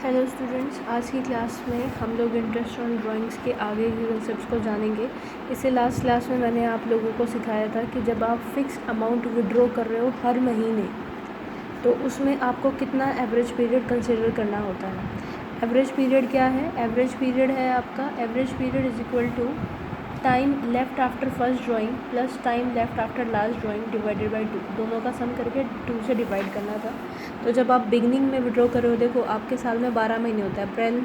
Hello students, आज की class में हम लोग इंटरेस्ट ऑन ड्राइंग्स के आगे के कंसेप्ट्स को जानेंगे। इससे लास्ट क्लास में मैंने आप लोगों को सिखाया था कि जब आप फिक्स अमाउंट विड्रॉ कर रहे हो हर महीने, तो उसमें आपको कितना एवरेज पीरियड कंसिडर करना होता है। एवरेज पीरियड क्या है? एवरेज पीरियड है आपका, average period is equal to time left after first drawing plus time left after last drawing divided by 2, दोनों का सम करके 2 से डिवाइड करना था। तो जब आप बिगनिंग में विड्रॉ कर रहे हो, देखो आपके साल में 12 महीने होते हैं, अप्रैल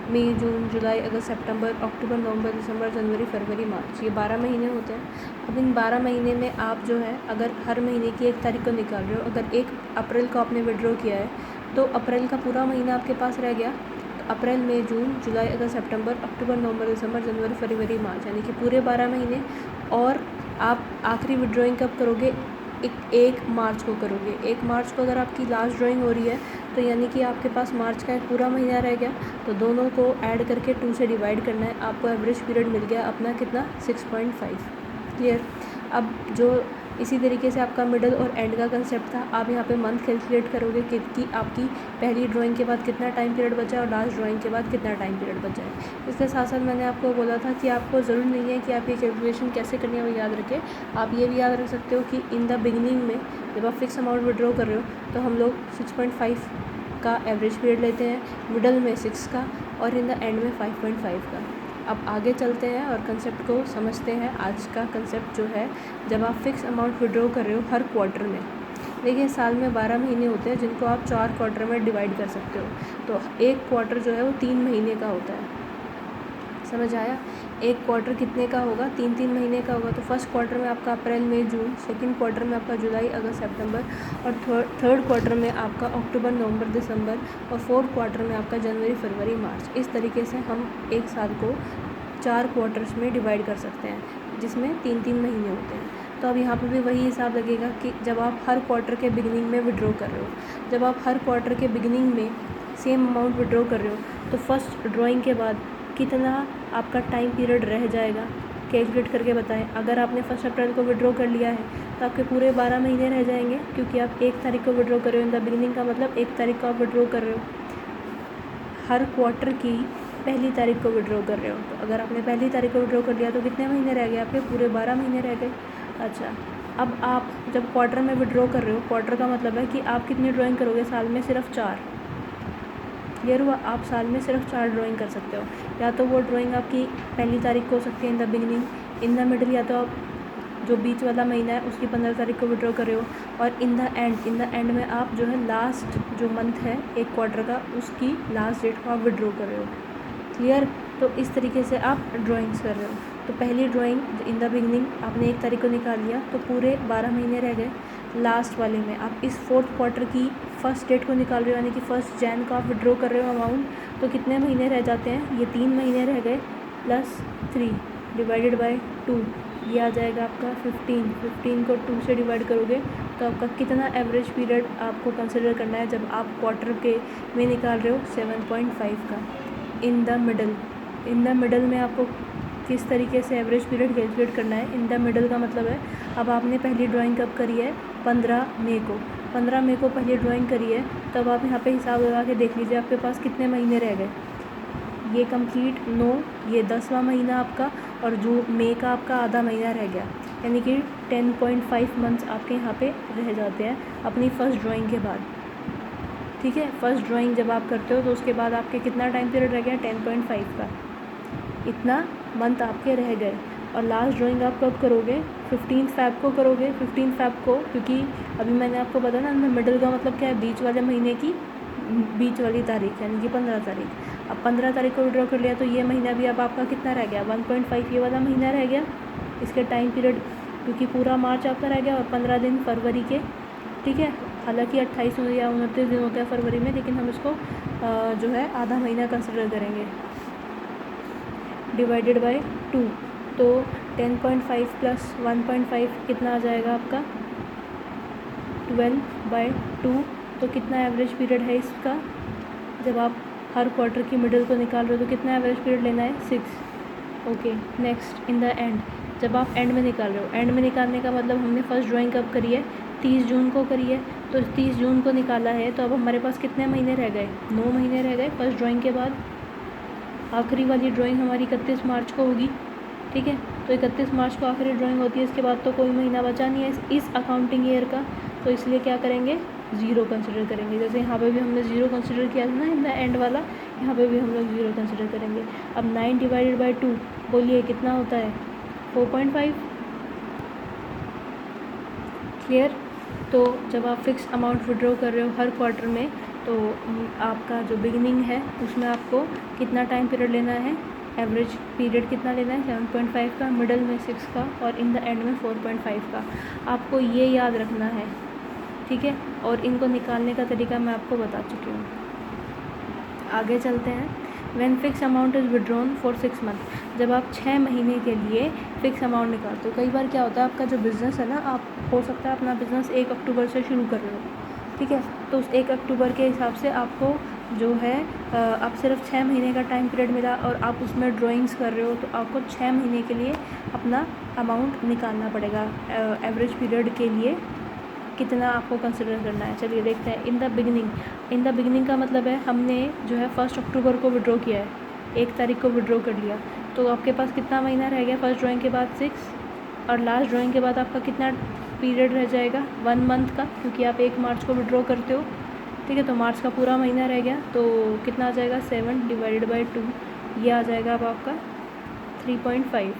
मई जून जुलाई अगस्त सितंबर अक्टूबर नवंबर दिसंबर जनवरी फरवरी मार्च, ये 12 महीने होते हैं। अब इन 12 महीने में आप जो है अगर हर महीने की 1 तारीख को निकाल रहे हो, अगर 1 अप्रैल को आपने विड्रॉ किया है तो अप्रैल का पूरा महीना आपके पास रह गया। अप्रैल मई जून जुलाई अगस्त सितंबर अक्टूबर नवंबर दिसंबर जनवरी फरवरी मार्च, यानी कि पूरे 12 महीने। और आप आखिरी विड्रॉइंग कब करोगे? 1 मार्च को करोगे। 1 मार्च को अगर आपकी लास्ट ड्राइंग हो रही है तो यानी कि आपके पास मार्च का एक पूरा महीना रह गया। तो दोनों को ऐड करके 2 से डिवाइड करना है, आपको एवरेज पीरियड मिल गया अपना कितना? 6.5। क्लियर? अब जो इसी तरीके से आपका मिडल और एंड का कंसेप्ट था, आप यहाँ पे मंथ कैलकुलेट करोगे कि आपकी पहली ड्राइंग के बाद कितना टाइम पीरियड बचा है और लास्ट ड्राइंग के बाद कितना टाइम पीरियड बचा है। इसके साथ साथ मैंने आपको बोला था कि आपको ज़रूर नहीं है कि आप ये कैलकुलेशन कैसे करनी है वो याद रखें। आप ये भी याद रख सकते हो कि इन द बिगनिंग में जब आप फिक्स अमाउंट विड्रॉ कर रहे हो तो हम लोग 6.5 का एवरेज पीरियड लेते हैं, मिडल में 6 का और इन द एंड में 5.5 का। अब आगे चलते हैं और कंसेप्ट को समझते हैं। आज का कंसेप्ट जो है, जब आप फिक्स अमाउंट विड्रॉ कर रहे हो हर क्वार्टर में, देखिए साल में 12 महीने होते हैं जिनको आप 4 क्वार्टर में डिवाइड कर सकते हो। तो एक क्वार्टर जो है वो 3 महीने का होता है। समझ आया? एक क्वार्टर कितने का होगा? 3 महीने का होगा। तो फर्स्ट क्वार्टर में आपका अप्रैल मई जून, सेकंड क्वार्टर में आपका जुलाई अगस्त सितंबर और थर्ड क्वार्टर में आपका अक्टूबर नवंबर दिसंबर और फोर्थ क्वार्टर में आपका जनवरी फरवरी मार्च। इस तरीके से हम एक साल को 4 क्वार्टर्स में डिवाइड कर सकते हैं, जिसमें 3 महीने होते हैं। तो अब यहाँ पर भी वही हिसाब लगेगा कि जब आप हर क्वार्टर के बिगिनिंग में विड्रॉ कर रहे हो, जब आप हर क्वार्टर के बिगिनिंग में सेम अमाउंट विड्रॉ कर रहे हो तो फर्स्ट ड्राइंग के बाद कितना आपका टाइम पीरियड रह जाएगा, कैलकुलेट करके बताएं। अगर आपने फर्स्ट अप्रैल को विड्रॉ कर लिया है तो आपके पूरे 12 महीने रह जाएंगे, क्योंकि आप 1 तारीख को विड्रॉ कर रहे हो। इन द बिगिनिंग का मतलब 1 तारीख को आप विड्रॉ कर रहे हो, हर क्वार्टर की पहली तारीख को विड्रॉ कर रहे हो। तो अगर आपने पहली तारीख को विड्रॉ कर लिया तो कितने महीने रह गए आपके? पूरे 12 महीने रह गए। अच्छा, अब आप जब क्वार्टर में विड्रॉ कर रहे हो, क्वार्टर का मतलब है कि आप कितनी ड्राइंग करोगे? साल में सिर्फ 4। क्लियर हुआ? आप साल में सिर्फ 4 ड्राइंग कर सकते हो। या तो वो ड्राइंग आपकी पहली तारीख को हो सकती है in the beginning, in the middle, या तो आप जो बीच वाला महीना है उसकी 15 तारीख को विड्रॉ कर रहे हो, और इन द एंड में आप जो है लास्ट जो मंथ है एक क्वार्टर का, उसकी लास्ट डेट को आप विड्रॉ कर रहे हो। क्लियर? तो इस तरीके से आप ड्राइंग्स कर रहे हो। तो पहली ड्राइंग इन द बिगनिंग आपने 1 तारीख को निकाल लिया तो पूरे 12 महीने रह गए। लास्ट वाले में आप इस फोर्थ क्वार्टर की फर्स्ट डेट को निकाल रहे हो, यानी कि 1 जनवरी को आप विड्रॉ कर रहे हो अमाउंट, तो कितने महीने रह जाते हैं? ये 3 महीने रह गए प्लस 3 डिवाइडेड बाई 2, ये आ जाएगा आपका 15 को 2 से डिवाइड करोगे तो आपका कितना एवरेज पीरियड आपको कंसिडर करना है जब आप क्वार्टर के में निकाल रहे हो? 7.5 का। इन द मिडल में आपको किस तरीके से एवरेज पीरियड कैलकुलेट करना है? इन द मिडल का मतलब है, अब आपने पहली ड्राइंग कब करी है? 15 मई को। 15 मई को पहली ड्राइंग करी है, तब आप यहाँ पे हिसाब लगा के देख लीजिए आपके पास कितने महीने रह गए। ये कंप्लीट 9, ये 10वां महीना आपका, और जो मई का आपका आधा महीना रह गया, यानी कि 10.5 मंथ्स आपके यहाँ पे रह जाते हैं अपनी फ़र्स्ट ड्राइंग के बाद। ठीक है? फर्स्ट ड्राइंग जब आप करते हो तो उसके बाद आपके कितना टाइम पीरियड रह गया? 10.5 का। इतना मंथ आपके रह गए। और लास्ट ड्राइंग आप कब करोगे? 15 फ़रवरी को करोगे। 15 फ़रवरी को, क्योंकि अभी मैंने आपको बताया ना, मिडल का मतलब क्या है? बीच वाले महीने की बीच वाली तारीख, यानी कि 15 तारीख। अब 15 तारीख को विड्रॉ कर लिया तो ये महीना भी अब आपका कितना रह गया? 1.5 ये वाला महीना रह गया। इसके टाइम पीरियड, क्योंकि पूरा मार्च आपका रह गया और 15 दिन फरवरी के। ठीक है? हालांकि 28 या 29 दिन होते हैं फरवरी में, लेकिन हम इसको जो है आधा महीना कंसिडर करेंगे। डिवाइडेड बाय 2, तो 10.5 प्लस 1.5 कितना आ जाएगा आपका? 12/2। तो कितना एवरेज पीरियड है इसका? जब आप हर क्वार्टर की मिडल को निकाल रहे हो तो कितना एवरेज पीरियड लेना है? 6। Okay, next in the end, जब आप एंड में निकाल रहे हो, एंड में निकालने का मतलब हमने फर्स्ट ड्राइंग कब करी है? 30 जून को करी है। तो 30 जून को निकाला है, तो अब हमारे पास कितने महीने रह गए? 9 महीने रह गए फर्स्ट ड्राइंग के बाद। आखिरी वाली ड्राइंग हमारी 31 मार्च को होगी, ठीक है। तो 31 मार्च को आखिरी ड्राइंग होती है, इसके बाद तो कोई महीना बचा नहीं है इस अकाउंटिंग ईयर का, तो इसलिए क्या करेंगे? ज़ीरो कंसिडर करेंगे। जैसे यहाँ पे भी हमने ज़ीरो कंसिडर किया था ना, इन द एंड वाला, यहाँ पे भी हम लोग ज़ीरो कंसिडर करेंगे। अब 9 डिवाइडेड बाई 2 बोलिए कितना होता है? 4.5। क्लियर? तो जब आप फिक्स अमाउंट विड्रॉ कर रहे हो हर क्वार्टर में, तो आपका जो बिगिनिंग है उसमें आपको कितना टाइम पीरियड लेना है? एवरेज पीरियड कितना लेना है? 7.5 का, मिडल में 6 का और इन द एंड में 4.5 का। आपको ये याद रखना है, ठीक है। और इनको निकालने का तरीका मैं आपको बता चुकी हूँ। आगे चलते हैं। When fix amount is withdrawn for 6 month, जब आप 6 महीने के लिए फ़िक्स अमाउंट निकालते हो। कई बार क्या होता है, आपका जो बिज़नेस है ना, आप हो सकता है अपना बिज़नेस 1 अक्टूबर से शुरू कर रहे हो, ठीक है। तो उस 1 अक्टूबर के हिसाब से आपको जो है आप सिर्फ 6 महीने का टाइम पीरियड मिला और आप उसमें ड्राइंग्स कर रहे हो, तो आपको 6 महीने के लिए अपना अमाउंट निकालना पड़ेगा। एवरेज पीरियड के लिए कितना आपको कंसिडर करना है, चलिए देखते हैं। इन द बिगिनिंग का मतलब है हमने जो है 1 अक्टूबर को विड्रॉ किया है, 1 तारीख को विड्रॉ कर लिया, तो आपके पास कितना महीना रह गया? फर्स्ट ड्राइंग के बाद 6 और लास्ट ड्राइंग के बाद आपका कितना पीरियड रह जाएगा? 1 मंथ का, क्योंकि आप 1 मार्च को विड्रॉ करते हो, ठीक है। तो मार्च का पूरा महीना रह गया, तो कितना आ जाएगा? 7 डिवाइडेड बाई 2, ये आ जाएगा अब आपका 3.5,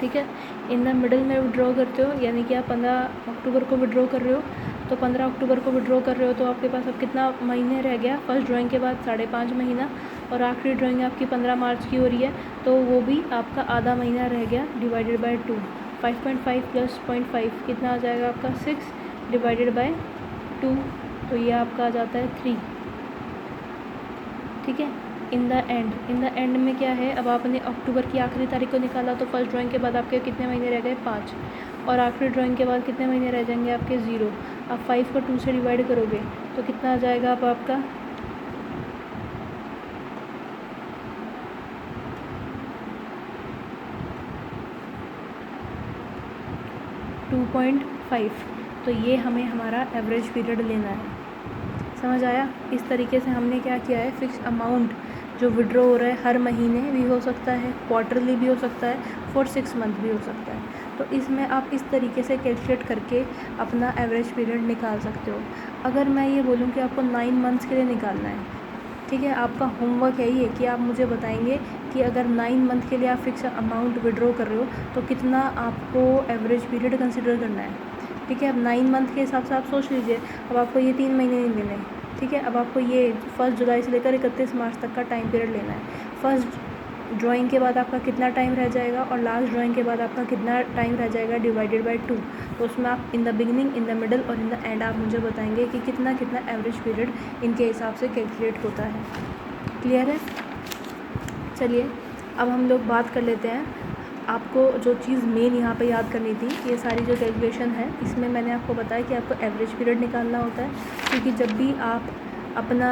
ठीक है। इन द मिडल में विड्रॉ करते हो, यानी कि आप 15 अक्टूबर को विड्रॉ कर रहे हो, तो 15 अक्टूबर को विड्रॉ कर रहे हो, तो आपके पास अब कितना महीने रह गया? फर्स्ट ड्राइंग के बाद 5.5 महीना, और आखिरी ड्राइंग आपकी 15 मार्च की हो रही है, तो वो भी आपका आधा महीना रह गया, डिवाइडेड बाई 2। 5.5 प्लस 0.5 कितना आ जाएगा आपका? 6 डिवाइडेड बाई 2, तो ये आपका आ जाता है 3, ठीक है। इन द एंड में क्या है? अब आपने अक्टूबर की आखिरी तारीख को निकाला, तो फर्स्ट ड्राइंग के बाद आपके कितने महीने रह गए? 5, और आखिरी ड्राइंग के बाद कितने महीने रह जाएंगे आपके? 0। आप 5 को 2 से डिवाइड करोगे तो कितना आ जाएगा अब आपका? 2.5। तो ये हमें हमारा एवरेज पीरियड लेना है, समझ आया? इस तरीके से हमने क्या किया है, फिक्स अमाउंट जो विड्रॉ हो रहा है हर महीने भी हो सकता है, क्वार्टरली भी हो सकता है, फॉर 6 मंथ भी हो सकता है। तो इसमें आप इस तरीके से कैलकुलेट करके अपना एवरेज पीरियड निकाल सकते हो। अगर मैं ये बोलूँ कि आपको 9 मंथ्स के लिए निकालना है, ठीक है, आपका होमवर्क यही है कि आप मुझे बताएंगे कि अगर 9 मंथ के लिए आप फिक्स अमाउंट विड्रॉ कर रहे हो, तो कितना आपको एवरेज पीरियड कंसिडर करना है, ठीक है। अब 9 मंथ के हिसाब से आप सोच लीजिए, अब आपको ये 3 महीने नहीं लेने, ठीक है। अब आपको ये 1 जुलाई से लेकर 31 मार्च तक का टाइम पीरियड लेना है। फर्स्ट ड्राइंग के बाद आपका कितना टाइम रह जाएगा और लास्ट ड्राइंग के बाद आपका कितना टाइम रह जाएगा, डिवाइडेड बाई 2। तो उसमें आप in the beginning, in the middle और इन द एंड आप मुझे बताएंगे कि कितना कितना एवरेज पीरियड इनके हिसाब से कैलकुलेट होता है। क्लियर है? चलिए अब हम लोग बात कर लेते हैं। आपको जो चीज़ मेन यहाँ पे याद करनी थी, ये सारी जो कैलकुलेशन है, इसमें मैंने आपको बताया कि आपको एवरेज पीरियड निकालना होता है, क्योंकि जब भी आप अपना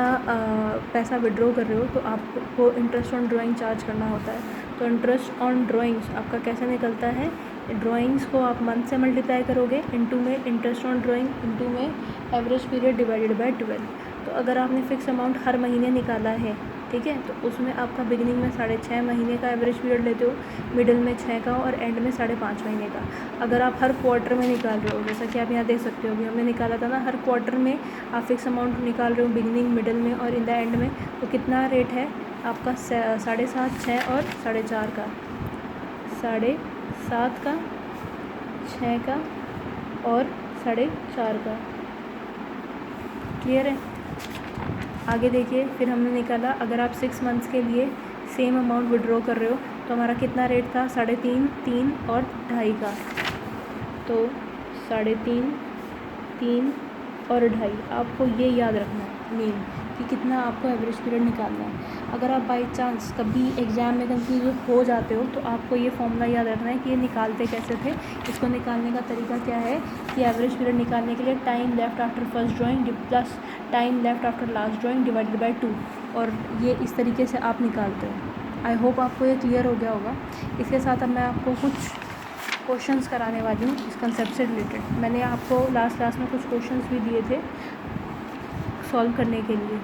पैसा विड्रॉ कर रहे हो तो आपको इंटरेस्ट ऑन ड्राइंग चार्ज करना होता है। तो इंटरेस्ट ऑन ड्राइंग्स आपका कैसे निकलता है? ड्राइंग्स को आप मंथ से मल्टीप्लाई करोगे, इनटू में इंटरेस्ट ऑन ड्राइंग, इनटू में एवरेज पीरियड डिवाइडेड बाय 12। तो अगर आपने फिक्स अमाउंट हर महीने निकाला है, ठीक है, तो उसमें आपका बिगिनिंग में 6.5 महीने का एवरेज पीरियड लेते हो, मिडिल में 6 का और एंड में 5.5 महीने का। अगर आप हर क्वार्टर में निकाल रहे हो, जैसा कि आप यहाँ देख सकते हो, अभी हमने निकाला था ना, हर क्वार्टर में आप फिक्स अमाउंट निकाल रहे हो, बिगिनिंग, मिडिल में और इन द एंड में, तो कितना रेट है आपका? 7.5, 6 और 4.5 का, 7.5 का, 6 का और 4.5 का। क्लियर है? आगे देखिए, फिर हमने निकाला, अगर आप 6 मंथ्स के लिए सेम अमाउंट विड्रॉ कर रहे हो तो हमारा कितना रेट था? 3.5, 3 और 2.5 का। तो 3.5, 3 और 2.5, आपको ये याद रखना है मेन कि कितना आपको एवरेज पीरियड निकालना है। अगर आप बाई चांस कभी एग्ज़ाम में कंफ्यूज हो जाते हो तो आपको ये फॉर्मूला याद रखना है कि ये निकालते कैसे थे। इसको निकालने का तरीका क्या है कि एवरेज पीरियड निकालने के लिए time left after first drawing plus time left after last drawing divided by 2, और ये इस तरीके से आप निकालते हो। आई होप आपको ये क्लियर हो गया होगा। इसके साथ अब मैं आपको कुछ क्वेश्चंस कराने वाली हूँ इस कंसेप्ट से रिलेटेड। मैंने आपको लास्ट क्लास में कुछ क्वेश्चंस भी दिए थे सॉल्व करने के लिए,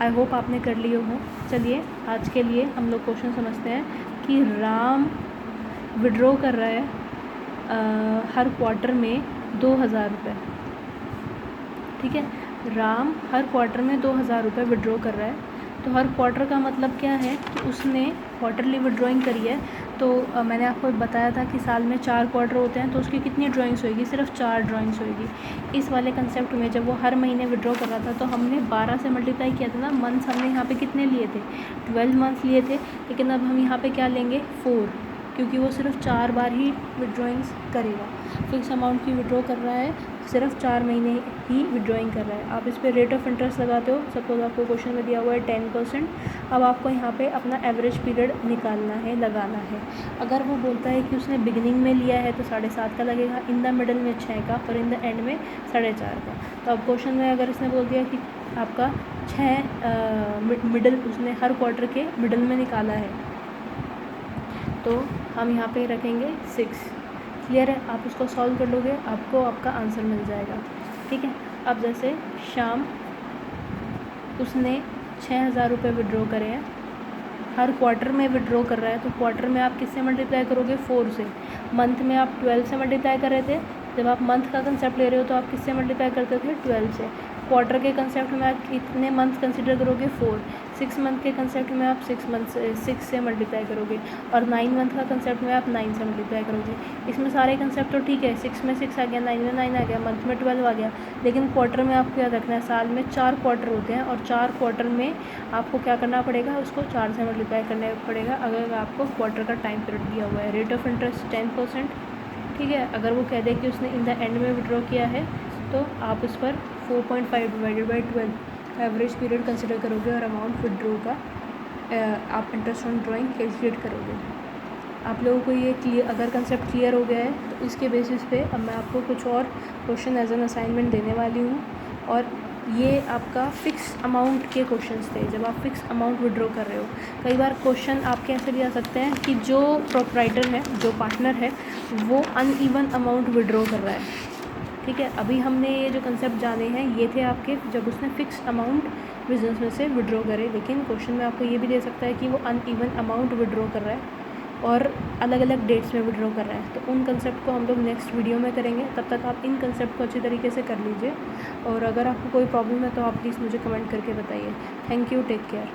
आई होप आपने कर लिए हो। चलिए आज के लिए हम लोग क्वेश्चन समझते हैं कि राम विड्रॉ कर रहा है हर क्वार्टर में 2000 रुपये। ठीक है, राम हर क्वार्टर में 2000 रुपये विड्रॉ कर रहा है। तो हर क्वार्टर का मतलब क्या है कि उसने क्वार्टरली विड्रॉइंग करी है। तो मैंने आपको बताया था कि साल में 4 क्वार्टर होते हैं, तो उसकी कितनी ड्राइंग्स होएगी, सिर्फ 4 ड्राइंग्स होएगी। इस वाले कंसेप्ट में जब वो हर महीने विड्रॉ कर रहा था तो हमने 12 से मल्टीप्लाई किया था ना। मंथ्स हमने यहाँ पे कितने लिए थे, 12 मंथ्स लिए थे। लेकिन अब हम यहाँ पे क्या लेंगे, 4, क्योंकि वो सिर्फ 4 बार ही विड्रॉइंग्स करेगा। फिक्स अमाउंट की विड्रॉ कर रहा है, सिर्फ 4 महीने ही विड्रॉइंग कर रहा है। आप इस पर रेट ऑफ इंटरेस्ट लगाते हो। सपोज आपको क्वेश्चन में दिया हुआ है 10%। अब आपको यहाँ पे अपना एवरेज पीरियड निकालना है, लगाना है। अगर वो बोलता है कि उसने बिगिनिंग में लिया है तो 7.5 का लगेगा, इन द मिडल में 6 का और इन द एंड में 4.5 का। तो अब क्वेश्चन में अगर इसने बोल दिया कि आपका 6 मिडल उसने हर क्वार्टर के मिडल में निकाला है, तो हम यहाँ पे रखेंगे 6। क्लियर है, आप उसको सॉल्व कर लोगे, आपको आपका आंसर मिल जाएगा। ठीक है, अब जैसे शाम उसने 6000 रुपये विड्रॉ करे हैं, हर क्वार्टर में विड्रॉ कर रहा है। तो क्वार्टर में आप किससे मल्टीप्लाई करोगे, 4 से। मंथ में आप 12 से मल्टीप्लाई कर रहे थे। जब आप मंथ का कंसेप्ट ले रहे हो तो आप किससे मल्टीप्लाई करते थे, 12 से। क्वार्टर के कंसेप्ट में आप कितने मंथ कंसिडर करोगे, 4। 6 मंथ के कंसेप्ट में आप 6 से मल्टीप्लाई करोगे, और 9 मंथ का कंसेप्ट में आप 9 से मल्टीप्लाई करोगे। इसमें सारे कंसेप्ट तो ठीक है, 6 में 6 आ गया, 9 में 9 आ गया, मंथ में 12 आ गया। लेकिन क्वार्टर में आपको याद रखना है, साल में 4 क्वार्टर होते हैं, और 4 क्वार्टर में आपको क्या करना पड़ेगा, उसको 4 से मल्टीप्लाई करना पड़ेगा। अगर आपको क्वार्टर का टाइम पीरियड दिया हुआ है, रेट ऑफ इंटरेस्ट 10%। ठीक है, अगर वो कह दे कि उसने इन द एंड में विड्रॉ किया है तो आप उस पर 4.5 divided by 12 average period consider करोगे, और अमाउंट विड्रॉ का आप इंटरेस्ट ऑन ड्राइंग कैलकुलेट करोगे। आप लोगों को ये अगर कंसेप्ट क्लियर हो गया है तो इसके बेसिस पे अब मैं आपको कुछ और क्वेश्चन एज एन असाइनमेंट देने वाली हूँ। और ये आपका फ़िक्स अमाउंट के क्वेश्चंस थे, जब आप फ़िक्स अमाउंट विड्रॉ कर रहे हो। कई बार क्वेश्चन आपके ऐसे भी आ सकते हैं कि जो प्रोप्राइटर है, जो पार्टनर है, वो अनइवन अमाउंट विड्रॉ कर रहा है। ठीक है, अभी हमने ये जो कंसेप्ट जाने हैं ये थे आपके जब उसने फ़िक्स अमाउंट बिजनेस में से विड्रॉ करे। लेकिन क्वेश्चन में आपको ये भी दे सकता है कि वो अनइवन अमाउंट विड्रॉ कर रहा है और अलग अलग डेट्स में विड्रॉ कर रहा है। तो उन कंसेप्ट को हम लोग नेक्स्ट वीडियो में करेंगे। तब तक आप इन कंसेप्ट को अच्छी तरीके से कर लीजिए, और अगर आपको कोई प्रॉब्लम है तो आप प्लीज़ मुझे कमेंट करके बताइए। Thank you, take care.